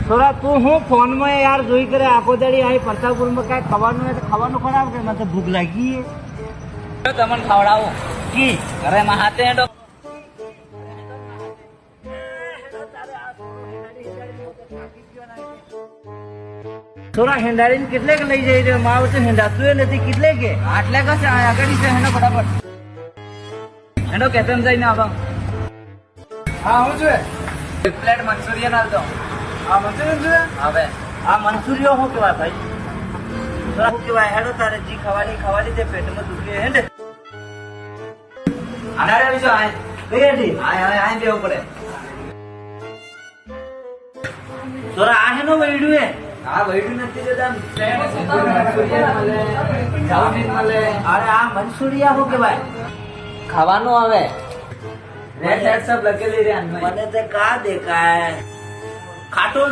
થોડા તું હું ફોન માં યાર જોઈ કરે આખો દાડી અહીં પ્રતાપપુર માં કઈ ખાવાનું હોય તો ખાવાનું ખરાબ કે મને ભૂખ લાગી તમને ખવડાવું કી અરે માં હાથે હેડો થોડા હેંડાડીને કેટલે લઈ જઈ રહ્યો માં વચ્ચે હેંડાતું નથી કેટલે કે આટલે કશે આગળ છે હેડો ફટાફટ હેડો કેતન જઈને આવો હા હું છું પ્લેટ મંચુરિયન આલતો આ મંચુરિયન છે હવે આ મંચુરિયો શું કેવાય ભાઈ શું કેવાય હેડો તારે જી ખાવાની તે પેટમાં દુખે હેડે આના રે વિશે આય રેડી આય દેવું પડે થોડા આ હેનો વૈડું હે આ વૈડું નથી દેતા મંચુરિયન મળે ચાઉમીન મળે અરે આ મંચુરિયા શું કેવાય ખાવાનું આવે રેડ રેડ સબ લગેલી રે મને તે કા દેખાય ખાટોલ